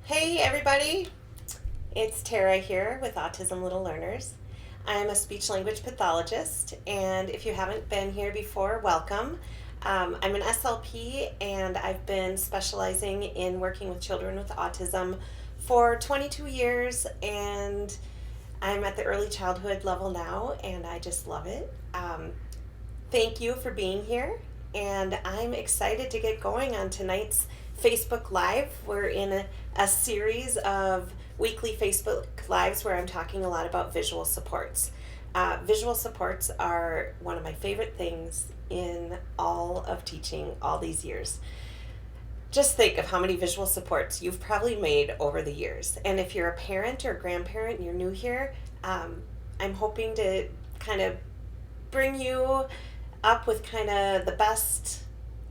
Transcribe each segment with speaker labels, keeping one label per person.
Speaker 1: Hey everybody, it's Tara here with Autism Little Learners. I'm a speech language pathologist, and if you haven't been here before, welcome. I'm an SLP, and I've been specializing in working with children with autism for 22 years, and I'm at the early childhood level now, and I just love it. Thank you for being here, and I'm excited to get going on tonight's Facebook Live. We're in a series of weekly Facebook Lives where I'm talking a lot about visual supports. Visual supports are one of my favorite things in all of teaching all these years. Just think of how many visual supports you've probably made over the years. And if you're a parent or a grandparent and you're new here, I'm hoping to kind of bring you up with kind of the best,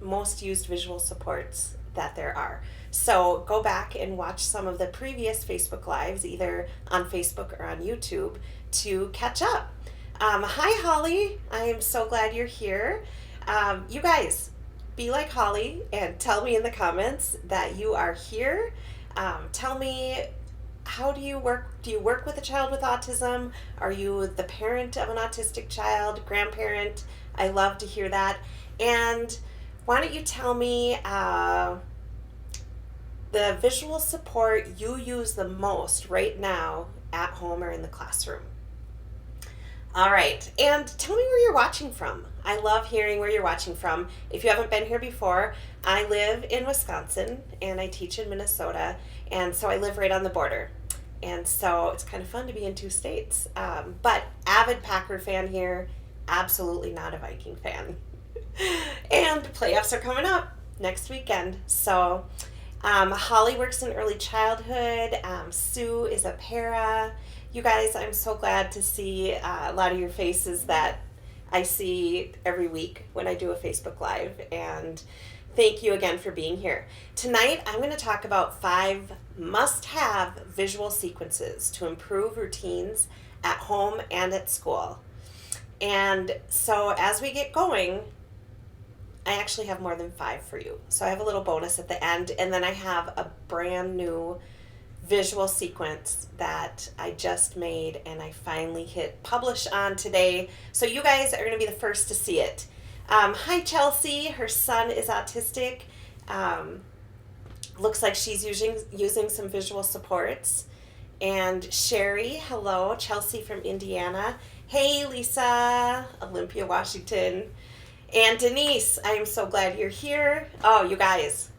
Speaker 1: most used visual supports that there are. So go back and watch some of the previous Facebook Lives, either on Facebook or on YouTube, to catch up. Hi, Holly. I am so glad you're here. You guys, be like Holly and tell me in the comments that you are here. Tell me, how do you work? Do you work with a child with autism? Are you the parent of an autistic child, grandparent? I love to hear that. And why don't you tell me the visual support you use the most right now at home or in the classroom? All right, and tell me where you're watching from. I love hearing where you're watching from. If you haven't been here before, I live in Wisconsin and I teach in Minnesota, and so I live right on the border. And so it's kind of fun to be in two states. But avid Packer fan here, absolutely not a Viking fan. And playoffs are coming up next weekend. So Holly works in early childhood. Sue is a para. You guys, I'm so glad to see a lot of your faces that I see every week when I do a Facebook Live. And thank you again for being here. Tonight, I'm going to talk about 5 must-have visual sequences to improve routines at home and at school. And so as we get going, I actually have more than 5 for you. So I have a little bonus at the end, and then I have a brand new visual sequence that I just made and I finally hit publish on today. So you guys are going to be the first to see it. Hi Chelsea, her son is autistic. Looks like she's using some visual supports. And Sherry, hello, Chelsea from Indiana. Hey Lisa, Olympia, Washington. And Denise, I am so glad you're here. Oh, you guys,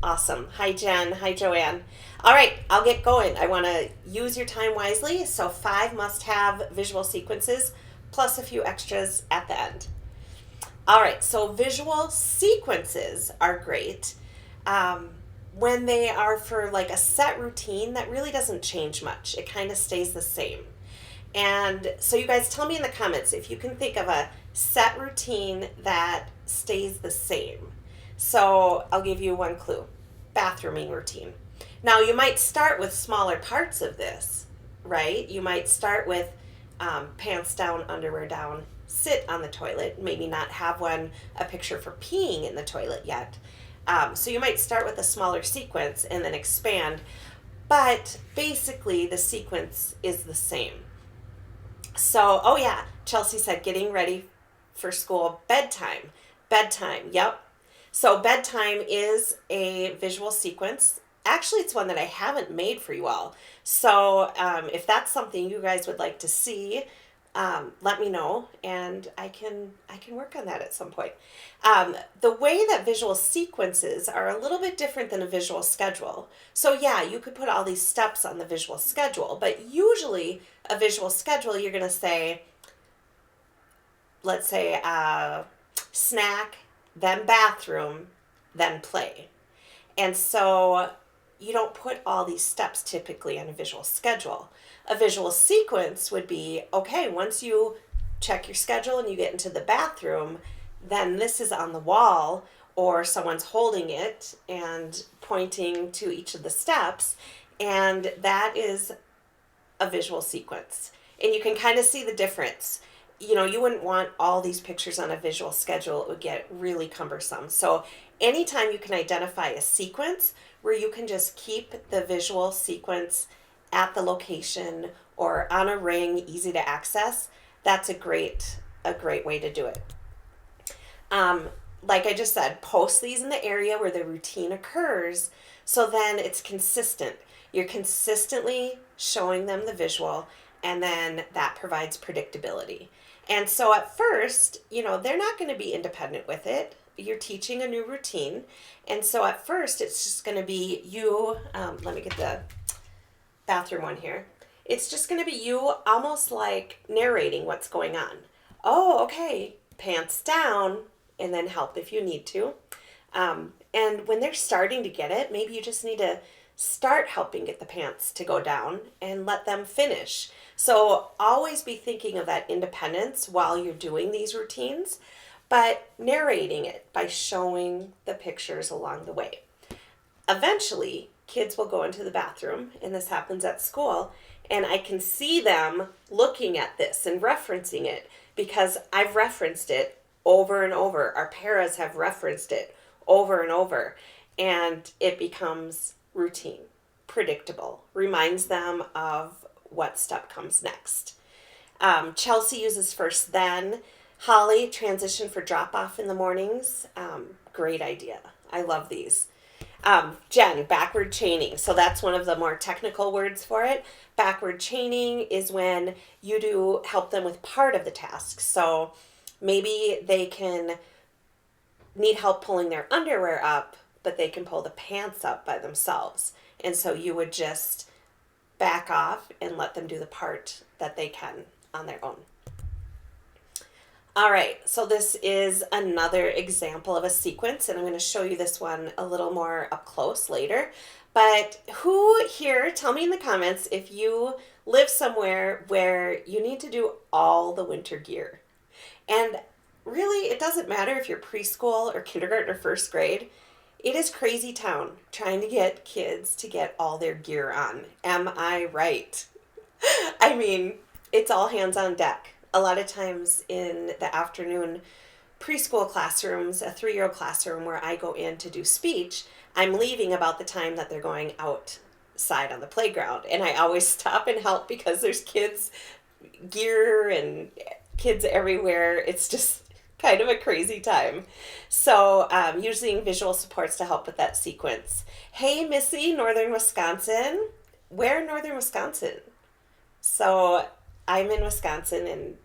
Speaker 1: awesome. Hi Jen, hi Joanne. All right, I'll get going. I want to use your time wisely. So 5 must-have visual sequences plus a few extras at the end. All right, so visual sequences are great when they are for like a set routine that really doesn't change much. It kind of stays the same. And so you guys tell me in the comments if you can think of a set routine that stays the same. So I'll give you one clue. Bathrooming routine. Now you might start with smaller parts of this, right? You might start with pants down, underwear down, sit on the toilet, maybe not have a picture for peeing in the toilet yet. So you might start with a smaller sequence and then expand, but basically the sequence is the same. So, oh yeah, Chelsea said getting ready for school, bedtime, yep. So bedtime is a visual sequence. Actually, it's one that I haven't made for you all. So if that's something you guys would like to see, let me know, and I can work on that at some point. The way that visual sequences are a little bit different than a visual schedule. So yeah, you could put all these steps on the visual schedule, but usually a visual schedule, you're going to say, let's say snack, then bathroom, then play. And so you don't put all these steps typically on a visual schedule. A visual sequence would be, okay, once you check your schedule and you get into the bathroom, then this is on the wall, or someone's holding it and pointing to each of the steps, and that is a visual sequence. And you can kind of see the difference. You know, you wouldn't want all these pictures on a visual schedule. It would get really cumbersome. So anytime you can identify a sequence where you can just keep the visual sequence at the location or on a ring, easy to access, that's a great way to do it. Like I just said, post these in the area where the routine occurs, so then it's consistent. You're consistently showing them the visual, and then that provides predictability. And so at first, they're not going to be independent with it. You're teaching a new routine. And so at first, it's just going to be you. Let me get the bathroom one here. It's just going to be you almost like narrating what's going on. Oh, okay, pants down, and then help if you need to. And when they're starting to get it, maybe you just need to start helping get the pants to go down and let them finish. So always be thinking of that independence while you're doing these routines, but narrating it by showing the pictures along the way. Eventually, kids will go into the bathroom, and this happens at school, and I can see them looking at this and referencing it because I've referenced it over and over. Our paras have referenced it over and over, and it becomes routine, predictable, reminds them of what step comes next. Chelsea uses first then. Holly, transition for drop off in the mornings. Great idea. I love these. Jen, backward chaining. So that's one of the more technical words for it. Backward chaining is when you do help them with part of the task. So maybe they can need help pulling their underwear up, but they can pull the pants up by themselves. And so you would just back off and let them do the part that they can on their own. All right, so this is another example of a sequence, and I'm going to show you this one a little more up close later. But who here, tell me in the comments if you live somewhere where you need to do all the winter gear. And really, it doesn't matter if you're preschool or kindergarten or first grade. It is crazy town trying to get kids to get all their gear on. Am I right? I mean, it's all hands on deck. A lot of times in the afternoon preschool classrooms, a 3-year-old classroom where I go in to do speech, I'm leaving about the time that they're going outside on the playground. And I always stop and help because there's kids gear and kids everywhere. It's just kind of a crazy time. So using visual supports to help with that sequence. Hey, Missy, Northern Wisconsin. Where in Northern Wisconsin? So I'm in Wisconsin, and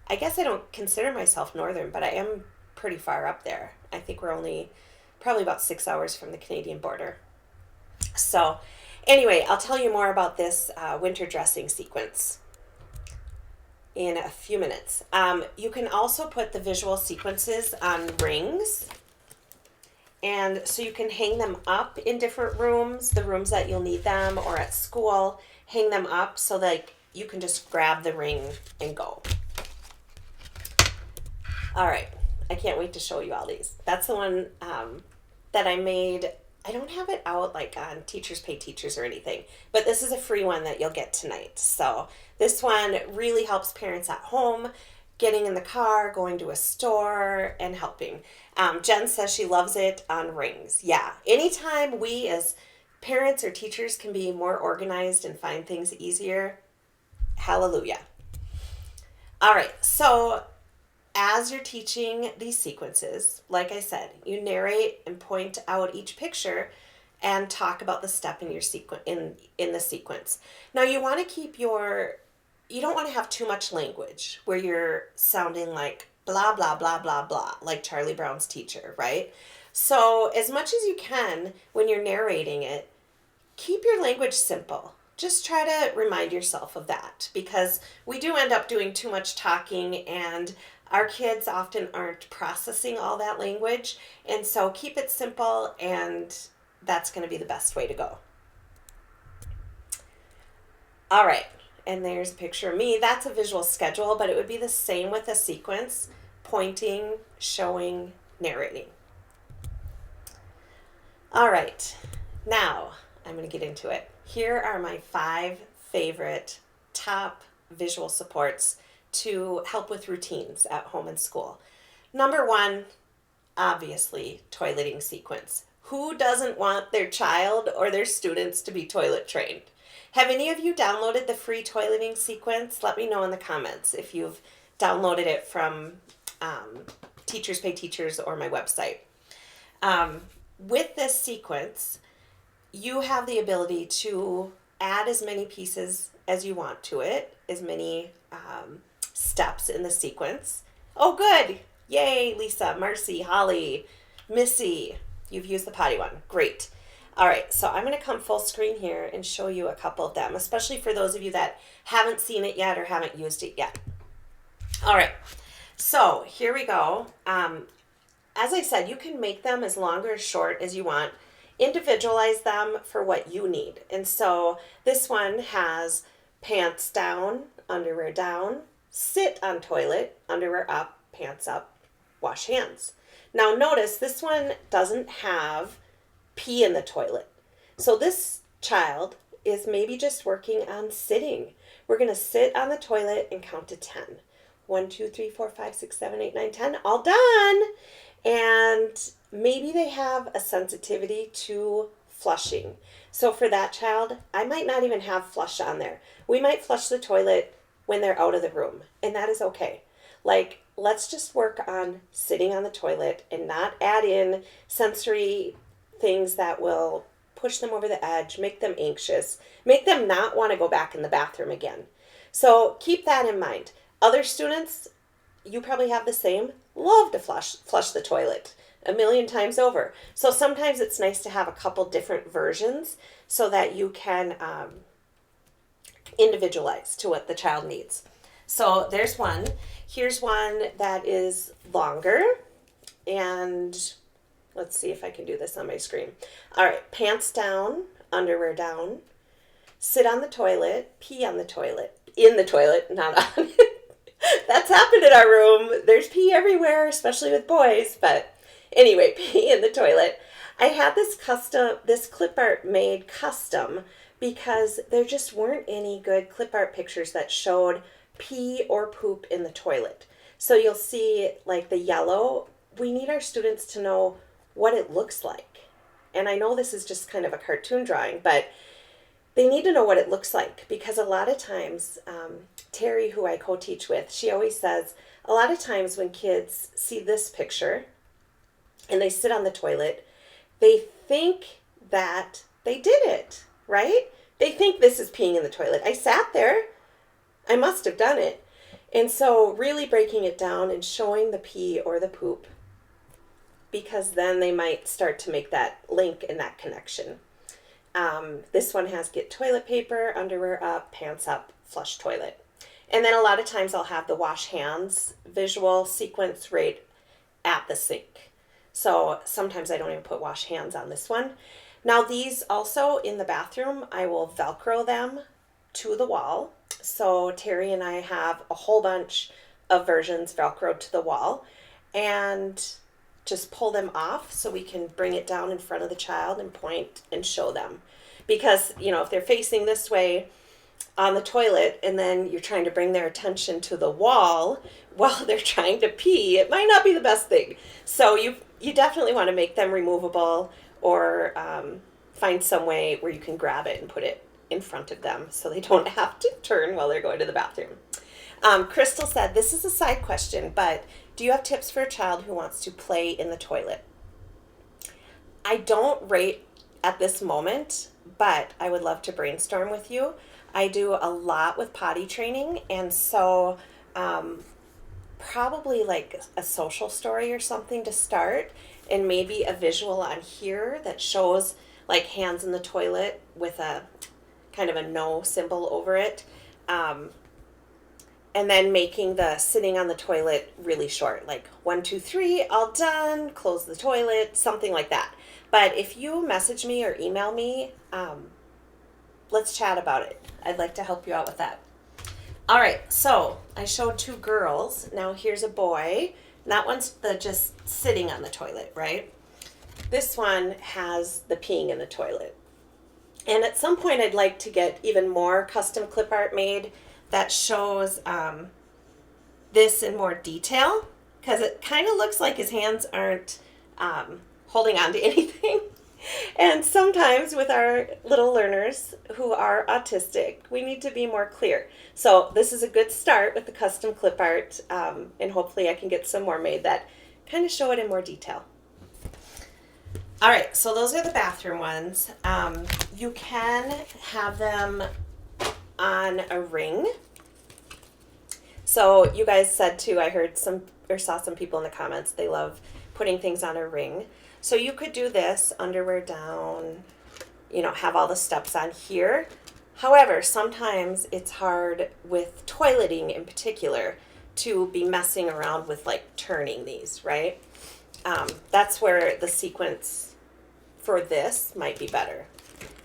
Speaker 1: I guess I don't consider myself Northern, but I am pretty far up there. I think we're only probably about 6 hours from the Canadian border. So anyway, I'll tell you more about this winter dressing sequence in a few minutes. You can also put the visual sequences on rings. And so you can hang them up in different rooms, the rooms that you'll need them, or at school, hang them up so that you can just grab the ring and go. All right, I can't wait to show you all these. That's the one that I made. I don't have it out like on Teachers Pay Teachers or anything, but this is a free one that you'll get tonight. So this one really helps parents at home, getting in the car, going to a store, and helping. Jen says she loves it on rings. Yeah, anytime we as parents or teachers can be more organized and find things easier, hallelujah. All right, so as you're teaching these sequences, like I said, you narrate and point out each picture and talk about the step in your in the sequence. Now you want to keep you don't want to have too much language where you're sounding like blah, blah, blah, blah, blah, like Charlie Brown's teacher, right? So as much as you can, when you're narrating it, keep your language simple. Just try to remind yourself of that, because we do end up doing too much talking, and our kids often aren't processing all that language. And so keep it simple, and that's going to be the best way to go. All right. And there's a picture of me. That's a visual schedule, but it would be the same with a sequence: pointing, showing, narrating. All right, now I'm going to get into it. Here are my 5 favorite top visual supports to help with routines at home and school. Number 1, obviously, toileting sequence. Who doesn't want their child or their students to be toilet trained? Have any of you downloaded the free toileting sequence? Let me know in the comments if you've downloaded it from Teachers Pay Teachers or my website. With this sequence, you have the ability to add as many pieces as you want to it, as many steps in the sequence. Oh, good. Yay, Lisa, Marcy, Holly, Missy. You've used the potty one. Great. All right, so I'm going to come full screen here and show you a couple of them, especially for those of you that haven't seen it yet or haven't used it yet. All right, so here we go. As I said, you can make them as long or as short as you want. Individualize them for what you need. And so this one has pants down, underwear down, sit on toilet, underwear up, pants up, wash hands. Now notice this one doesn't have pee in the toilet. So this child is maybe just working on sitting. We're going to sit on the toilet and count to 10. 1, 2, 3, 4, 5, 6, 7, 8, 9, 10. All done. And maybe they have a sensitivity to flushing. So for that child, I might not even have flush on there. We might flush the toilet when they're out of the room, and that is okay. Like, let's just work on sitting on the toilet and not add in sensory things that will push them over the edge, make them anxious, make them not want to go back in the bathroom again. So keep that in mind. Other students, you probably have the same, love to flush the toilet a million times over. So sometimes it's nice to have a couple different versions so that you can individualize to what the child needs. So there's one. Here's one that is longer, and let's see if I can do this on my screen. All right, pants down, underwear down, sit on the toilet, pee on the toilet, in the toilet, not on it. That's happened in our room. There's pee everywhere, especially with boys, but anyway, pee in the toilet. I had this clip art made custom because there just weren't any good clip art pictures that showed pee or poop in the toilet. So you'll see like the yellow, we need our students to know what it looks like. And I know this is just kind of a cartoon drawing, but they need to know what it looks like because a lot of times, Terry, who I co-teach with, she always says, a lot of times when kids see this picture and they sit on the toilet, they think that they did it, right? They think this is peeing in the toilet. I sat there. I must have done it. And so really breaking it down and showing the pee or the poop, because then they might start to make that link and that connection. This one has get toilet paper, underwear up, pants up, flush toilet. And then a lot of times I'll have the wash hands visual sequence right at the sink. So sometimes I don't even put wash hands on this one. Now these also in the bathroom, I will Velcro them to the wall. So Terry and I have a whole bunch of versions Velcroed to the wall, and just pull them off so we can bring it down in front of the child and point and show them. Because, you know, if they're facing this way on the toilet and then you're trying to bring their attention to the wall while they're trying to pee, it might not be the best thing. So you definitely want to make them removable or find some way where you can grab it and put it in front of them so they don't have to turn while they're going to the bathroom. Crystal said, this is a side question, but do you have tips for a child who wants to play in the toilet? I don't rate at this moment, but I would love to brainstorm with you. I do a lot with potty training, and so probably like a social story or something to start, and maybe a visual on here that shows like hands in the toilet with a kind of a no symbol over it. And then making the sitting on the toilet really short, like 1, 2, 3, all done, close the toilet, something like that. But if you message me or email me, let's chat about it. I'd like to help you out with that. All right, so I showed 2 girls. Now here's a boy. That one's just sitting on the toilet, right? This one has the peeing in the toilet. And at some point I'd like to get even more custom clip art made that shows this in more detail, because it kind of looks like his hands aren't holding on to anything. And sometimes with our little learners who are autistic, we need to be more clear. So this is a good start with the custom clip art, and hopefully I can get some more made that kind of show it in more detail. All right, so those are the bathroom ones. You can have them on a ring. So you guys said too, I heard some or saw some people in the comments, they love putting things on a ring. So you could do this, underwear down, have all the steps on here. However, sometimes it's hard with toileting in particular to be messing around with like turning these, right? That's where the sequence for this might be better.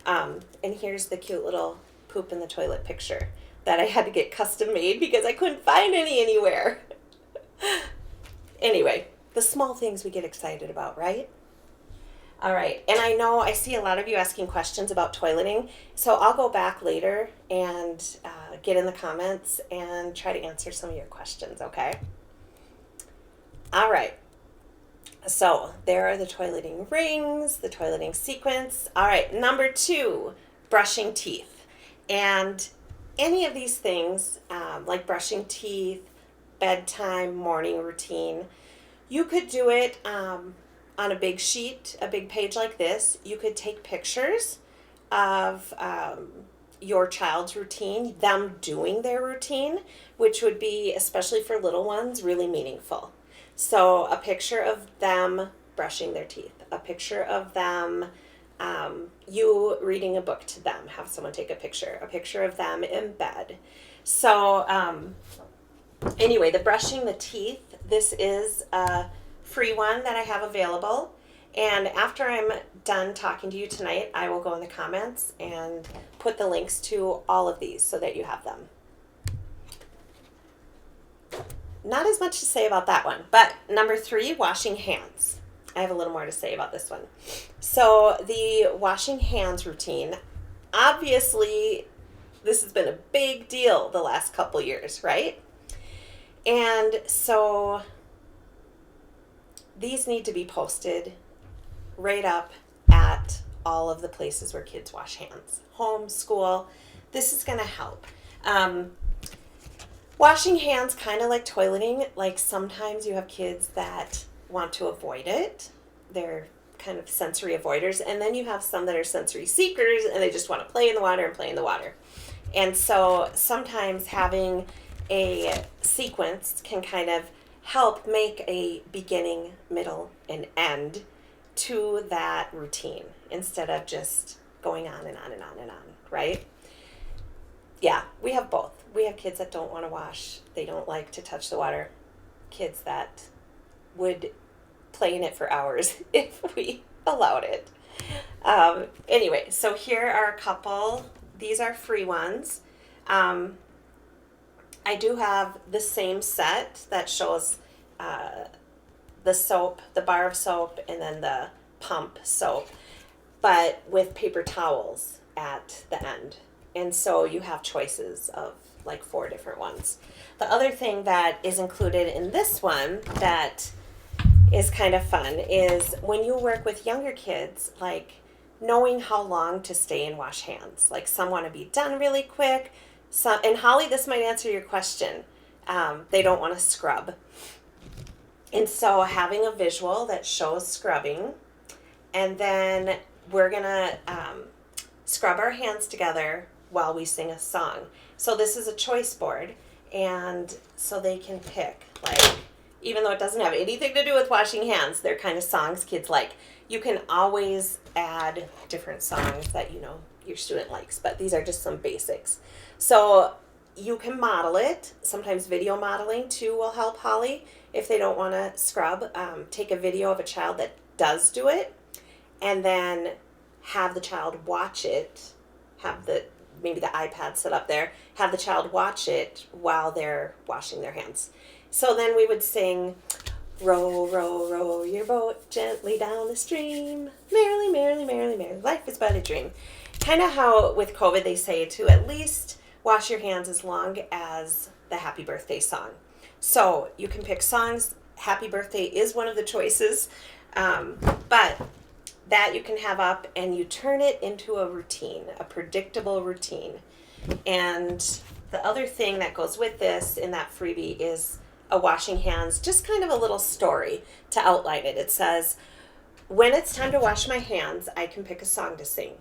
Speaker 1: And here's the cute little poop in the toilet picture that I had to get custom made because I couldn't find any anywhere. Anyway, the small things we get excited about, right? All right, and I know I see a lot of you asking questions about toileting, so I'll go back later and get in the comments and try to answer some of your questions, okay? All right, so there are the toileting rings, the toileting sequence. All right, number 2, brushing teeth. And any of these things, like brushing teeth, bedtime, morning routine, you could do it on a big sheet, a big page like this. You could take pictures of your child's routine, them doing their routine, which would be, especially for little ones, really meaningful. So a picture of them brushing their teeth, a picture of them, you reading a book to them, have someone take a picture of them in bed. So anyway, the brushing the teeth, this is a free one that I have available. And after I'm done talking to you tonight, I will go in the comments and put the links to all of these so that you have them. Not as much to say about that one, but number 3, washing hands. I have a little more to say about this one. So the washing hands routine, obviously this has been a big deal the last couple years, right? And so these need to be posted right up at all of the places where kids wash hands. Home, school, this is going to help. Washing hands, kind of like toileting, like sometimes you have kids that want to avoid it. They're kind of sensory avoiders. And then you have some that are sensory seekers and they just want to play in the water and play in the water. And so sometimes having a sequence can kind of help make a beginning, middle, and end to that routine instead of just going on and on and on and on, right? Yeah, we have both. We have kids that don't want to wash. They don't like to touch the water. Kids that would play in it for hours if we allowed it. Anyway, so here are a couple. These are free ones. I do have the same set that shows the soap, the bar of soap, and then the pump soap, but with paper towels at the end. And so you have choices of like 4 different ones. The other thing that is included in this one that is kind of fun is when you work with younger kids, like knowing how long to stay and wash hands. Like some want to be done really quick. Some, and Holly, this might answer your question. They don't want to scrub. And so having a visual that shows scrubbing, and then we're going to scrub our hands together while we sing a song. So this is a choice board, and so they can pick, like, even though it doesn't have anything to do with washing hands, they're kind of songs kids like. You can always add different songs that your student likes, but these are just some basics. So you can model it. Sometimes video modeling too will help, Holly, if they don't want to scrub. Take a video of a child that does do it, and then have the child watch it. Have maybe the iPad set up there. Have the child watch it while they're washing their hands. So then we would sing, row, row, row your boat gently down the stream. Merrily, merrily, merrily, merrily, life is but a dream. Kind of how with COVID they say to at least wash your hands as long as the happy birthday song. So you can pick songs happy birthday is one of the choices. But that you can have up, and you turn it into a routine, a predictable routine. And the other thing that goes with this in that freebie is a washing hands, just kind of a little story to outline it. It says, when it's time to wash my hands, I can pick a song to sing.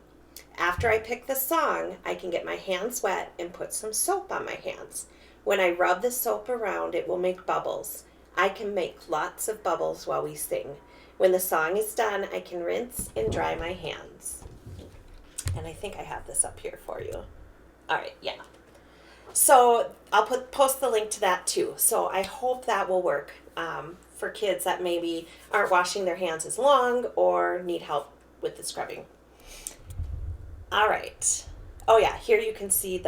Speaker 1: After I pick the song, I can get my hands wet and put some soap on my hands. When I rub the soap around, it will make bubbles. I can make lots of bubbles while we sing. When the song is done, I can rinse and dry my hands. And I think I have this up here for you. All right, yeah. So I'll post the link to that too. So I hope that will work for kids that maybe aren't washing their hands as long or need help with the scrubbing. All right. Oh yeah, here you can see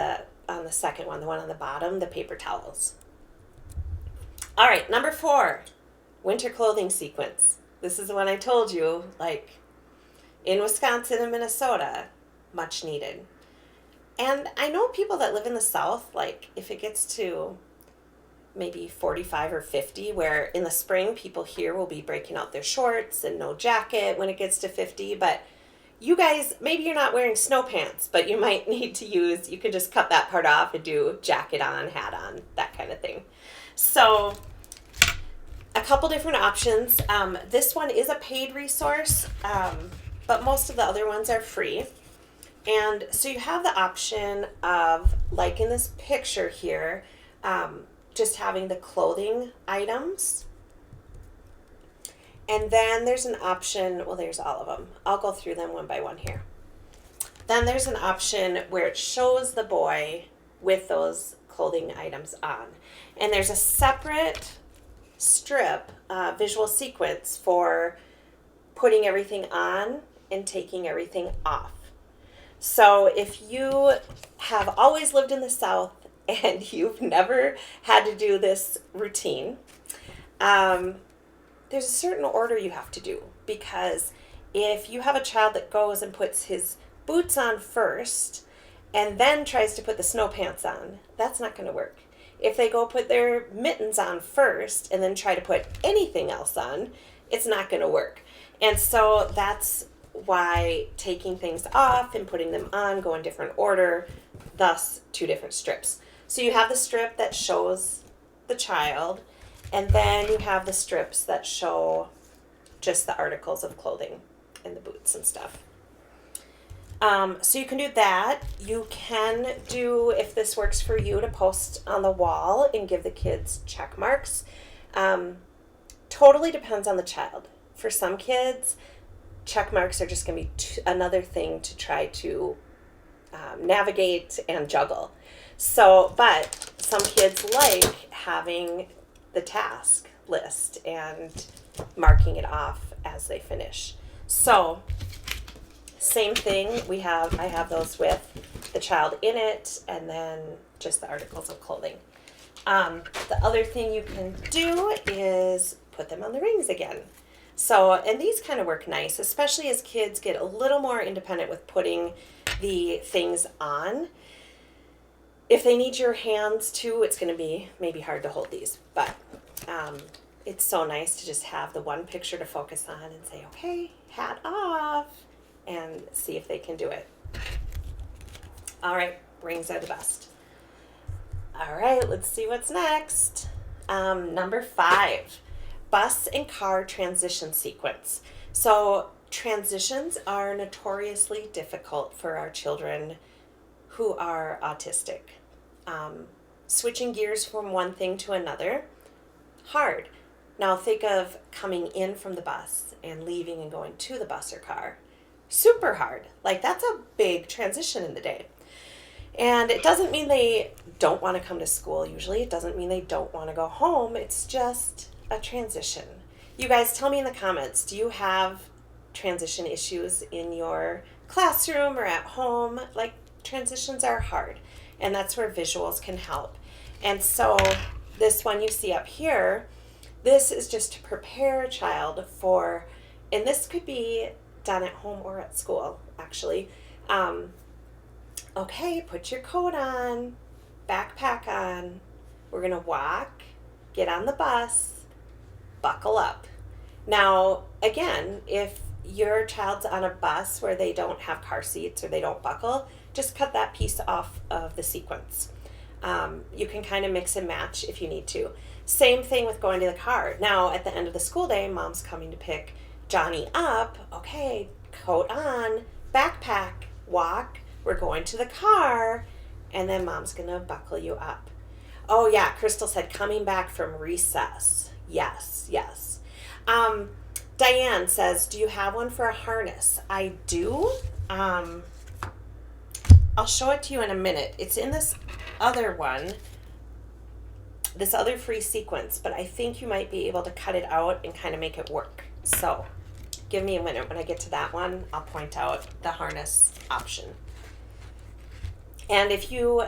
Speaker 1: on the second one, the one on the bottom, the paper towels. All right, number 4, winter clothing sequence. This is the one I told you, like in Wisconsin and Minnesota, much needed. And I know people that live in the South, like if it gets to maybe 45 or 50, where in the spring people here will be breaking out their shorts and no jacket when it gets to 50, but you guys, maybe you're not wearing snow pants, but you might need to you could just cut that part off and do jacket on, hat on, that kind of thing. So a couple different options. This one is a paid resource, but most of the other ones are free. And so you have the option of, like in this picture here, just having the clothing items. And then there's an option, well, there's all of them. I'll go through them one by one here. Then there's an option where it shows the boy with those clothing items on. And there's a separate strip, visual sequence for putting everything on and taking everything off. So if you have always lived in the South and you've never had to do this routine, there's a certain order you have to do, because if you have a child that goes and puts his boots on first and then tries to put the snow pants on, that's not going to work. If they go put their mittens on first and then try to put anything else on, it's not going to work. And so that's why taking things off and putting them on go in different order, thus 2 different strips. So you have the strip that shows the child, and then you have the strips that show just the articles of clothing and the boots and stuff. So you can do that. You can do, if this works for you, to post on the wall and give the kids check marks. Totally depends on the child. For some kids, check marks are just going to be another thing to try to navigate and juggle. So, but some kids like having the task list and marking it off as they finish. So, same thing, I have those with the child in it, and then just the articles of clothing. The other thing you can do is put them on the rings again. So, and these kind of work nice, especially as kids get a little more independent with putting the things on. If they need your hands too, it's going to be maybe hard to hold these, but it's so nice to just have the one picture to focus on and say, okay, hat off, and see if they can do it. All right, rings are the best. All right, let's see what's next. Number 5, bus and car transition sequence. So transitions are notoriously difficult for our children who are autistic. Switching gears from one thing to another, hard. Now think of coming in from the bus and leaving and going to the bus or car. Super hard. Like, that's a big transition in the day. And it doesn't mean they don't want to come to school usually. It doesn't mean they don't want to go home. It's just a transition. You guys, tell me in the comments, do you have transition issues in your classroom or at home? Like, transitions are hard, and that's where visuals can help. And so this one you see up here, this is just to prepare a child for, and this could be done at home or at school, actually. Okay, put your coat on, backpack on. We're going to walk, get on the bus, buckle up. Now, again, if your child's on a bus where they don't have car seats or they don't buckle, just cut that piece off of the sequence. You can kind of mix and match if you need to. Same thing with going to the car. Now, at the end of the school day, mom's coming to pick Johnny up. Okay, coat on, backpack, walk. We're going to the car, and then mom's going to buckle you up. Oh, yeah, Crystal said coming back from recess. Yes, yes. Diane says, do you have one for a harness? I do. I'll show it to you in a minute. It's in this other one, this other free sequence, but I think you might be able to cut it out and kind of make it work. So give me a minute. When I get to that one, I'll point out the harness option. And if you,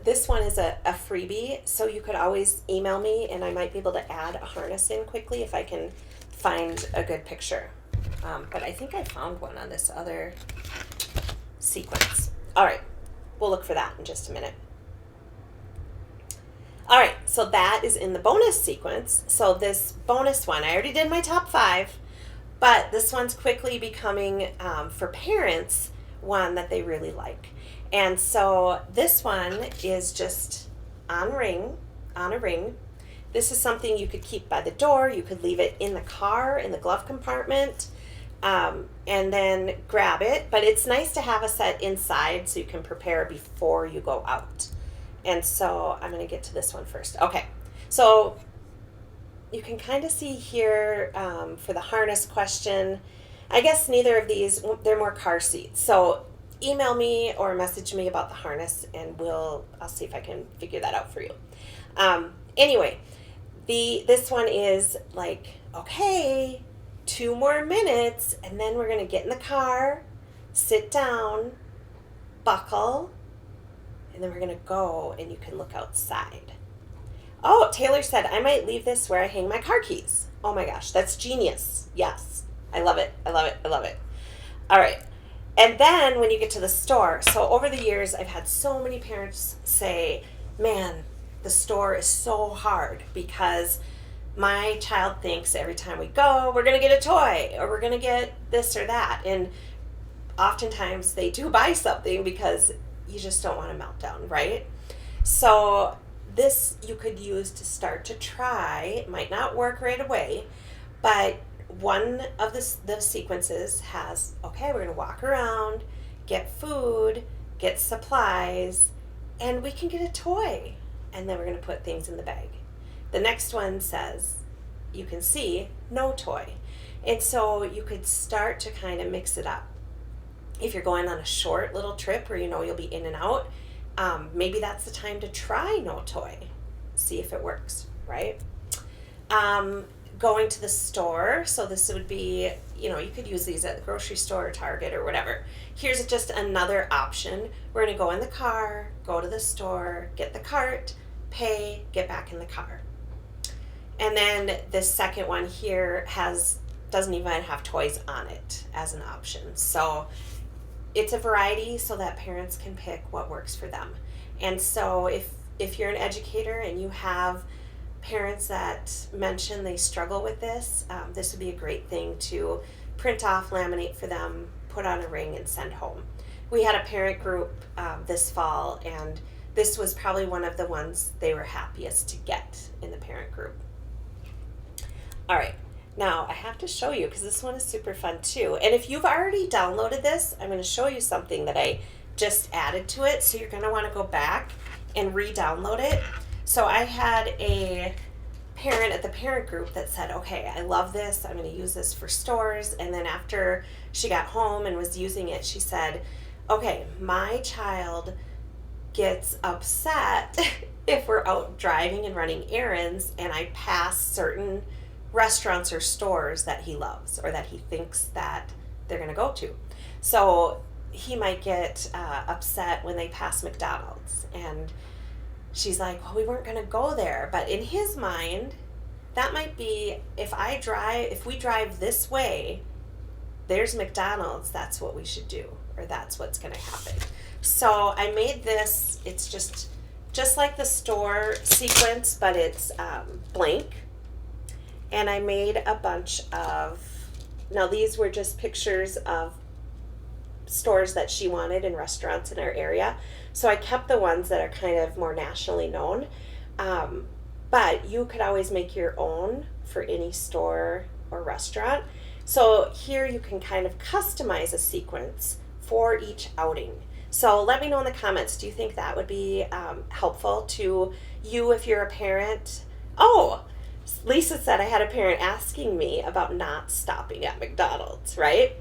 Speaker 1: this one is a freebie, so you could always email me and I might be able to add a harness in quickly if I can find a good picture. But I think I found one on this other sequence. All right, we'll look for that in just a minute. All right, so that is in the bonus sequence. So this bonus one, I already did my top 5, but this one's quickly becoming, for parents, one that they really like. And so this one is just on a ring. This is something you could keep by the door. You could leave it in the car, in the glove compartment, and then grab it. But it's nice to have a set inside so you can prepare before you go out. And so I'm going to get to this one first. Okay, so you can kind of see here for the harness question, I guess neither of these, they're more car seats. So email me or message me about the harness and I'll see if I can figure that out for you. Anyway, this one is like, okay, 2 more minutes and then we're going to get in the car, sit down, buckle, and then we're going to go and you can look outside. Oh, Taylor said, I might leave this where I hang my car keys. Oh my gosh, that's genius. Yes, I love it. I love it. I love it. All right. And then when you get to the store, so over the years, I've had so many parents say, man, the store is so hard because my child thinks every time we go, we're going to get a toy or we're going to get this or that. And oftentimes they do buy something because you just don't want a meltdown, right? So this you could use to start to try. It might not work right away, but one of the sequences has, okay, we're going to walk around, get food, get supplies, and we can get a toy. And then we're going to put things in the bag. The next one says, you can see, no toy. And so you could start to kind of mix it up. If you're going on a short little trip where you know you'll be in and out, maybe that's the time to try no toy. See if it works, right? Going to the store, so this would be, you could use these at the grocery store or Target or whatever. Here's just another option. We're going to go in the car, go to the store, get the cart, pay, get back in the car. And then this second one here doesn't even have toys on it as an option. So it's a variety so that parents can pick what works for them. And so if you're an educator and you have parents that mention they struggle with this, this would be a great thing to print off, laminate for them, put on a ring, and send home. We had a parent group this fall, and this was probably one of the ones they were happiest to get in the parent group. All right, now I have to show you because this one is super fun too. And if you've already downloaded this, I'm going to show you something that I just added to it. So you're going to want to go back and re-download it. So I had a parent at the parent group that said, okay, I love this. I'm going to use this for stores. And then after she got home and was using it, she said, okay, my child gets upset if we're out driving and running errands and I pass certain restaurants or stores that he loves or that he thinks that they're going to go to. So he might get upset when they pass McDonald's, and she's like, well, we weren't going to go there. But in his mind, that might be, if we drive this way, there's McDonald's, that's what we should do, or that's what's going to happen. So I made this, it's just like the store sequence, but it's blank. And I made a bunch of, now these were just pictures of stores that she wanted and restaurants in our area. So I kept the ones that are kind of more nationally known. But you could always make your own for any store or restaurant. So here you can kind of customize a sequence for each outing. So let me know in the comments, do you think that would be helpful to you if you're a parent? Oh, Lisa said I had a parent asking me about not stopping at McDonald's, right?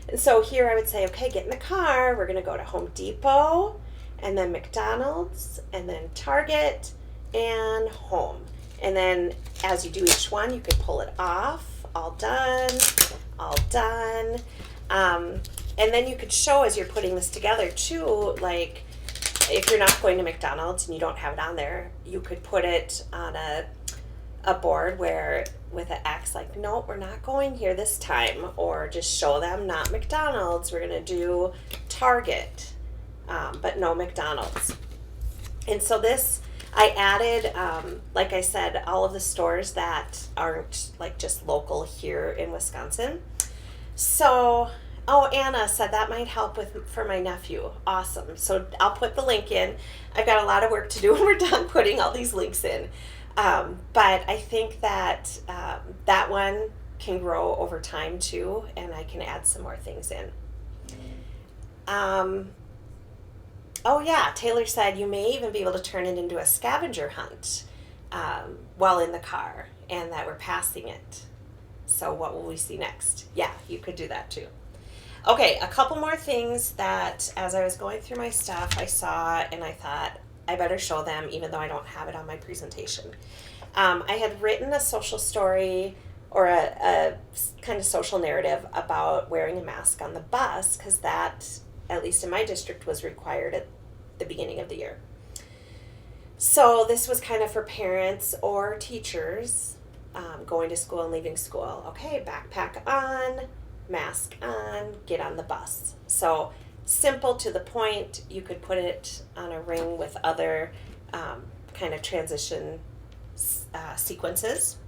Speaker 1: And so here I would say, okay, get in the car. We're going to go to Home Depot and then McDonald's and then Target and home. And then as you do each one, you can pull it off. All done, all done. And then you could show as you're putting this together too, like if you're not going to McDonald's and you don't have it on there, you could put it on a board where with an X, like, nope, we're not going here this time, or just show them not McDonald's, we're gonna do Target, but no McDonald's. And so this, I added, like I said, all of the stores that aren't like just local here in Wisconsin. So, oh, Anna said that might help for my nephew. Awesome. So I'll put the link in. I've got a lot of work to do when we're done putting all these links in. But I think that that one can grow over time too, and I can add some more things in. Oh yeah, Taylor said you may even be able to turn it into a scavenger hunt while in the car, and that we're passing it. So what will we see next? Yeah, you could do that too. Okay, a couple more things that as I was going through my stuff, I saw and I thought I better show them even though I don't have it on my presentation. I had written a social story or a kind of social narrative about wearing a mask on the bus because that, at least in my district, was required at the beginning of the year. So this was kind of for parents or teachers going to school and leaving school. Okay, backpack on, mask on, get on the bus. So simple to the point. You could put it on a ring with other kind of transition sequences.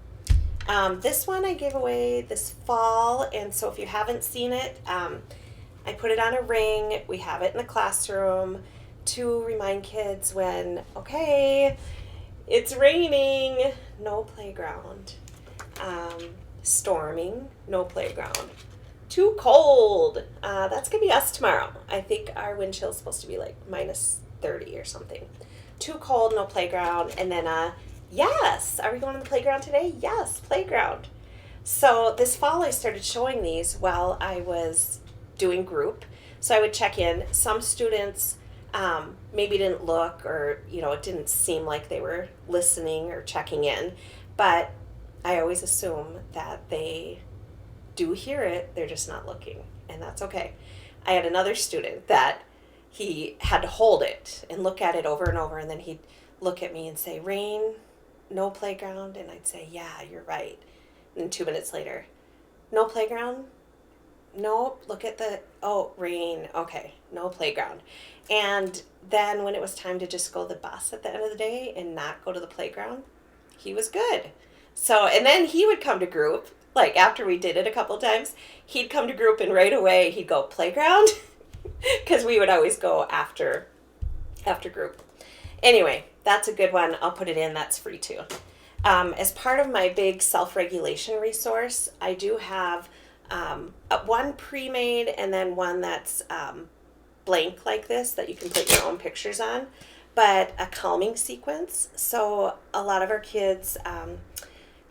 Speaker 1: This one I gave away this fall, and so if you haven't seen it, I put it on a ring. We have it in the classroom to remind kids when, okay, it's raining, no playground. Storming, no playground. Too cold. That's going to be us tomorrow. I think our wind chill is supposed to be like minus 30 or something. Too cold, no playground. And then, yes, are we going to the playground today? Yes, playground. So this fall I started showing these while I was doing group. So I would check in. Some students maybe didn't look, or, it didn't seem like they were listening or checking in. But I always assume that they do hear it, they're just not looking, and that's okay. I had another student that he had to hold it and look at it over and over, and then he'd look at me and say, rain, no playground, and I'd say, yeah, you're right. And 2 minutes later, no playground? Nope, look at rain, okay, no playground. And then when it was time to just go to the bus at the end of the day and not go to the playground, he was good. So, and then he would come to group, like after we did it a couple times, he'd come to group and right away he'd go playground because we would always go after group. Anyway, that's a good one. I'll put it in. That's free too. As part of my big self-regulation resource, I do have one pre-made and then one that's blank like this that you can put your own pictures on, but a calming sequence. So a lot of our kids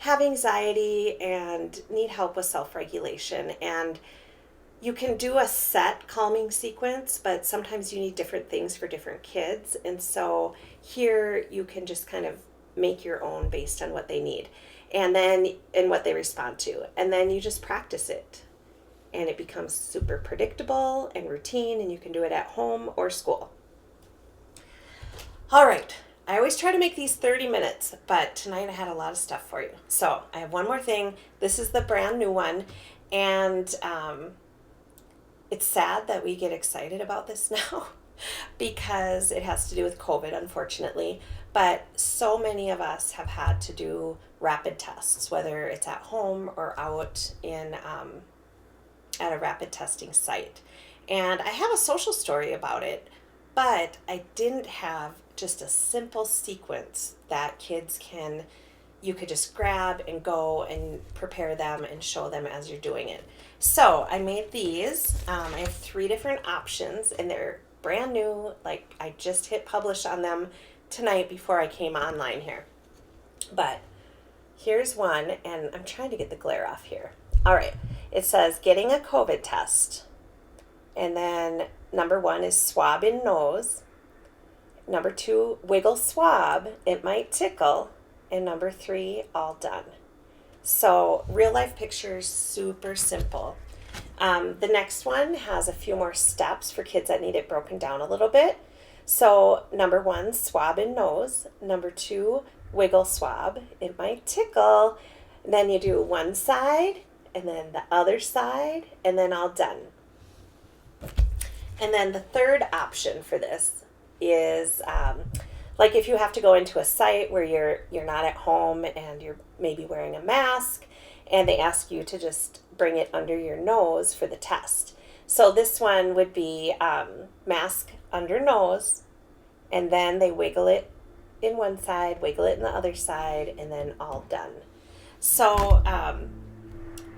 Speaker 1: have anxiety and need help with self-regulation, and you can do a set calming sequence, but sometimes you need different things for different kids, and so here you can just kind of make your own based on what they need and what they respond to, and then you just practice it and it becomes super predictable and routine, and you can do it at home or school. All right. I always try to make these 30 minutes, but tonight I had a lot of stuff for you. So I have one more thing. This is the brand new one, and it's sad that we get excited about this now, because it has to do with COVID, unfortunately. But so many of us have had to do rapid tests, whether it's at home or out in at a rapid testing site. And I have a social story about it, but I didn't have just a simple sequence that you could just grab and go and prepare them and show them as you're doing it. So I made these. I have 3 different options, and they're brand new. Like, I just hit publish on them tonight before I came online here. But here's one, and I'm trying to get the glare off here. All right. It says getting a COVID test. And then number 1 is swab in nose. Number 2, wiggle swab. It might tickle. And number 3, all done. So real life pictures, super simple. The next one has a few more steps for kids that need it broken down a little bit. So number 1, swab in nose. Number 2, wiggle swab. It might tickle. And then you do one side, and then the other side, and then all done. And then the third option for this is like if you have to go into a site where you're not at home and you're maybe wearing a mask, and they ask you to just bring it under your nose for the test. So this one would be mask under nose, and then they wiggle it in one side, wiggle it in the other side, and then all done. So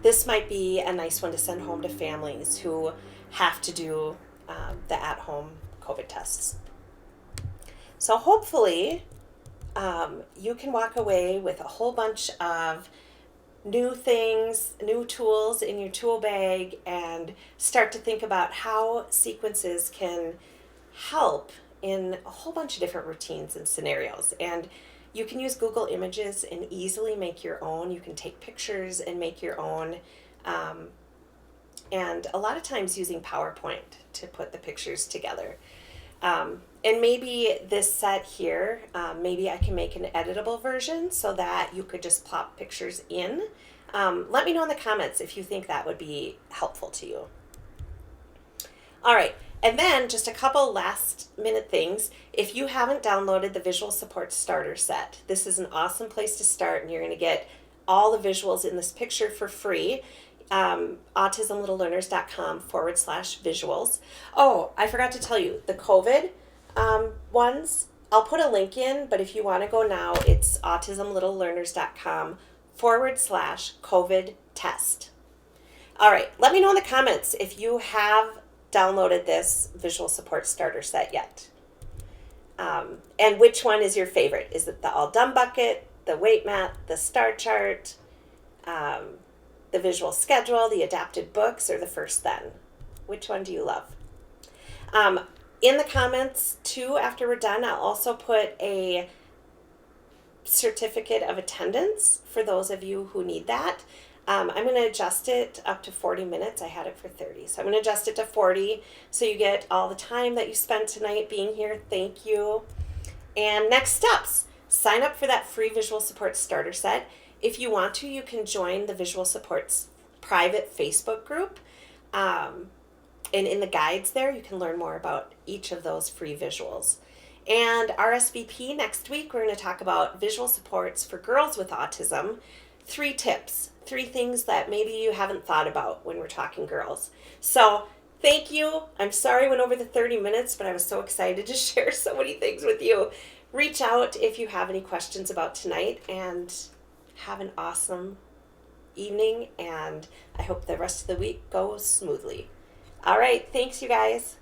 Speaker 1: this might be a nice one to send home to families who have to do the at-home COVID tests. So hopefully you can walk away with a whole bunch of new things, new tools in your tool bag, and start to think about how sequences can help in a whole bunch of different routines and scenarios. And you can use Google Images and easily make your own. You can take pictures and make your own. And a lot of times using PowerPoint to put the pictures together. And maybe this set here, maybe I can make an editable version so that you could just plop pictures in. Let me know in the comments if you think that would be helpful to you. All right, and then just a couple last minute things. If you haven't downloaded the Visual Support Starter Set, this is an awesome place to start, and you're going to get all the visuals in this picture for free. autismlittlelearners.com/visuals. Oh, I forgot to tell you, the COVID ones, I'll put a link in, but if you want to go now, it's autismlittlelearners.com/COVID test. All right, let me know in the comments if you have downloaded this Visual Support Starter Set yet. And which one is your favorite? Is it the All Done bucket, the weight mat, the star chart, the visual schedule, the adapted books, or the first then? Which one do you love? In the comments, too, after we're done, I'll also put a certificate of attendance for those of you who need that. I'm going to adjust it up to 40 minutes. I had it for 30. So I'm going to adjust it to 40 so you get all the time that you spent tonight being here. Thank you. And next steps. Sign up for that free Visual Support Starter Set. If you want to, you can join the Visual Support's private Facebook group. And in the guides there, you can learn more about each of those free visuals. And RSVP next week, we're going to talk about visual supports for girls with autism. 3 tips, 3 things that maybe you haven't thought about when we're talking girls. So thank you. I'm sorry I went over the 30 minutes, but I was so excited to share so many things with you. Reach out if you have any questions about tonight, and have an awesome evening, and I hope the rest of the week goes smoothly. All right, thanks you guys.